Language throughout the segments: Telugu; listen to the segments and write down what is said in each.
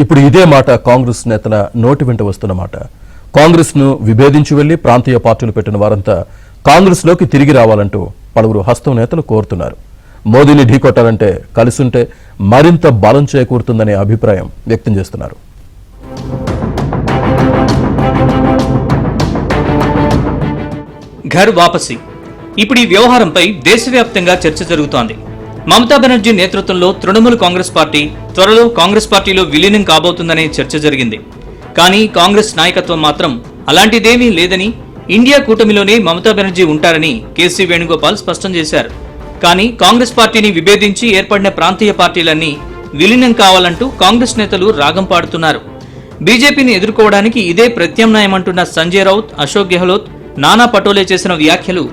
ఇప్పుడు ఇదే మాట కాంగ్రెస్ నేతల నోటి వెంట వస్తున్న మాట. కాంగ్రెస్ ను విభేదించి వెళ్లి ప్రాంతీయ పార్టీలు పెట్టిన వారంతా కాంగ్రెస్ లోకి తిరిగి రావాలంటూ పలువురు హస్తం నేతలు కోరుతున్నారు. మోదీని ఢీకొట్టాలంటే కలిసుంటే మరింత బలం చేకూరుతుందనే అభిప్రాయం వ్యక్తం చేస్తున్నారు. ఘర్ వాపసీ. ఇప్పుడు ఈ వ్యవహారంపై దేశవ్యాప్తంగా చర్చ జరుగుతోంది. మమతా బెనర్జీ నేతృత్వంలో తృణమూల్ కాంగ్రెస్ పార్టీ త్వరలో కాంగ్రెస్ పార్టీలో విలీనం కాబోతుందనే చర్చ జరిగింది. కానీ కాంగ్రెస్ నాయకత్వం మాత్రం అలాంటిదేమీ లేదని, ఇండియా కూటమిలోనే మమతా బెనర్జీ ఉంటారని కేసీ వేణుగోపాల్ స్పష్టం చేశారు. కానీ కాంగ్రెస్ పార్టీని విభేదించి ఏర్పడిన ప్రాంతీయ పార్టీలన్నీ విలీనం కావాలంటూ కాంగ్రెస్ నేతలు రాగం పాడుతున్నారు. బీజేపీని ఎదుర్కోవడానికి ఇదే ప్రత్యామ్నాయమంటున్న సంజయ్ రౌత్, అశోక్ గెహ్లోట్, నానా పటోలే చేసిన వ్యాఖ్యలు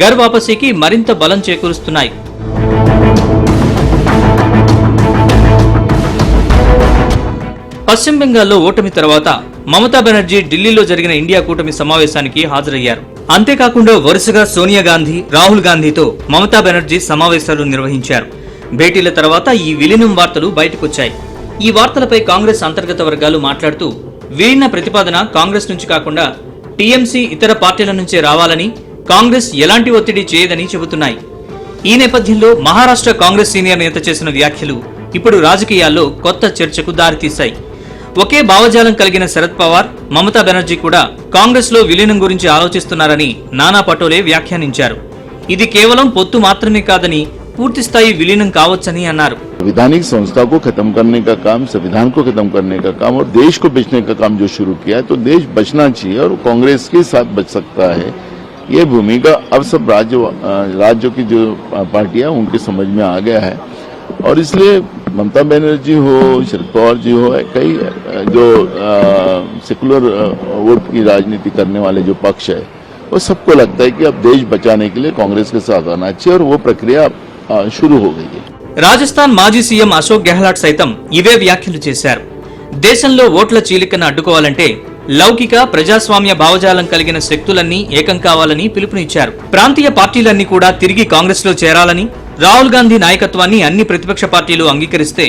ఘర్ వాపసీకి మరింత బలం చేకూరుస్తున్నాయి. పశ్చిమ బెంగాల్లో ఓటమి తర్వాత మమతా బెనర్జీ ఢిల్లీలో జరిగిన ఇండియా కూటమి సమావేశానికి హాజరయ్యారు. అంతేకాకుండా వరుసగా సోనియా గాంధీ, రాహుల్ గాంధీతో మమతా బెనర్జీ సమావేశాలు నిర్వహించారు. భేటీల తర్వాత ఈ విలీనం వార్తలు బయటకొచ్చాయి. ఈ వార్తలపై కాంగ్రెస్ అంతర్గత వర్గాలు మాట్లాడుతూ విలీన ప్రతిపాదన కాంగ్రెస్ నుంచి కాకుండా టీఎంసీ ఇతర పార్టీల నుంచే రావాలని, కాంగ్రెస్ ఎలాంటి ఒత్తిడి చేయదని చెబుతున్నాయి. ఈ నేపథ్యంలో మహారాష్ట్ర కాంగ్రెస్ సీనియర్ నేత చేసిన వ్యాఖ్యలు ఇప్పుడు రాజకీయాల్లో కొత్త చర్చకు దారితీశాయి. ఒకే భావజాలం కలిగిన శరద్ పవార్, మమతా బెనర్జీ కూడా కాంగ్రెస్ లో విలీనం గురించి ఆలోచిస్తున్నారని నానా పటోలే వ్యాఖ్యానించారు. ఇది కేవలం పొత్తు మాత్రమే కాదని, పూర్తి స్థాయి విలీనం కావచ్చని అన్నారు. संवैधानिक संस्था को खत्म करने का काम, संविधान को खत्म करने का काम और देश को बेचने का काम जो शुरू किया है, तो देश बचना चाहिए और कांग्रेस के साथ बच सकता है। ये भूमिका अब सब राज्यों की जो पार्टियां उनके समझ में आ गया है और इसलिए ममता बनर्जी हो, शरद पवार जी हो, कई जो सेकुलर वोट की राजनीति करने वाले जो पक्ष है, वो सबको लगता है कि अब देश बचाने के लिए कांग्रेस के साथ आना चाहिए और वो प्रक्रिया शुरू हो गई है. రాజస్థాన్ మాజీ సీఎం అశోక్ గెహ్లాట్ సైతం ఇవే వ్యాఖ్యలు చేశారు. దేశంలో ఓట్ల చీలికను అడ్డుకోవాలంటే లౌకిక ప్రజాస్వామ్య భావజాలం కలిగిన శక్తులన్నీ ఏకం కావాలని పిలుపునిచ్చారు. ప్రాంతీయ పార్టీలన్నీ కూడా తిరిగి కాంగ్రెస్ లో చేరాలని, రాహుల్ గాంధీ నాయకత్వాన్ని అన్ని ప్రతిపక్ష పార్టీలు అంగీకరిస్తే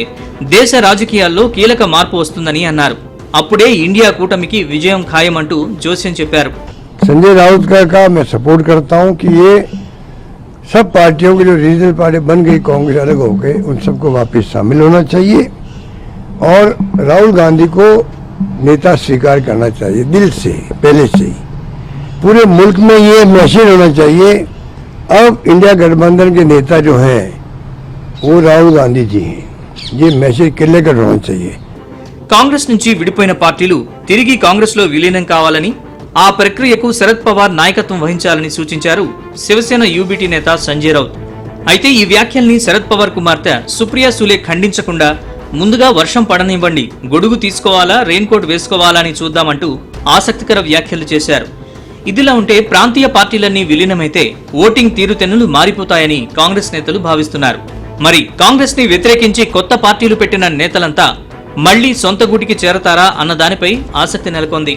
దేశ రాజకీయాల్లో కీలక మార్పు వస్తుందని అన్నారు. అప్పుడే ఇండియా కూటమికి విజయం ఖాయమంటూ జోస్యం చెప్పారు. संजय राउत का मैं सपोर्ट करता हूं कि ये सब पार्टियों की जो रीजनल पार्टी बन गई, कांग्रेस अलग हो गए, उन सबको वापस शामिल होना चाहिए और राहुल गांधी को नेता स्वीकार करना चाहिए दिल से, पहले से ही. पूरे मुल्क में ये मैसेज होना चाहिए अब इंडिया गठबंधन के नेता जो हैं वो राहुल गांधी जी हैं. ये मैसेज क्लियर कर होना चाहिए. కాంగ్రెస్ నుంచి విడిపోయిన పార్టీలు తిరిగి కాంగ్రెస్ లో విలీనం కావాలని, ఆ ప్రక్రియకు శరద్ పవార్ నాయకత్వం వహించాలని సూచించారు శివసేన యూబీటీ నేత సంజయ్ రౌత్. అయితే ఈ వ్యాఖ్యల్ని శరద్ పవార్ కుమార్తె సుప్రియా సూలే ఖండించకుండా ముందుగా వర్షం పడనివ్వండి, గొడుగు తీసుకోవాలా, రెయిన్ కోట్ వేసుకోవాలా అని చూద్దామంటూ ఆసక్తికర వ్యాఖ్యలు చేశారు. ఇదిలా ఉంటే ప్రాంతీయ పార్టీలన్నీ విలీనమైతే ఓటింగ్ తీరుతెన్నులు మారిపోతాయని కాంగ్రెస్ నేతలు భావిస్తున్నారు. మరి కాంగ్రెస్ ని వ్యతిరేకించి కొత్త పార్టీలు పెట్టిన నేతలంతా మళ్లీ సొంత గూటికి చేరతారా అన్న దానిపై ఆసక్తి నెలకొంది.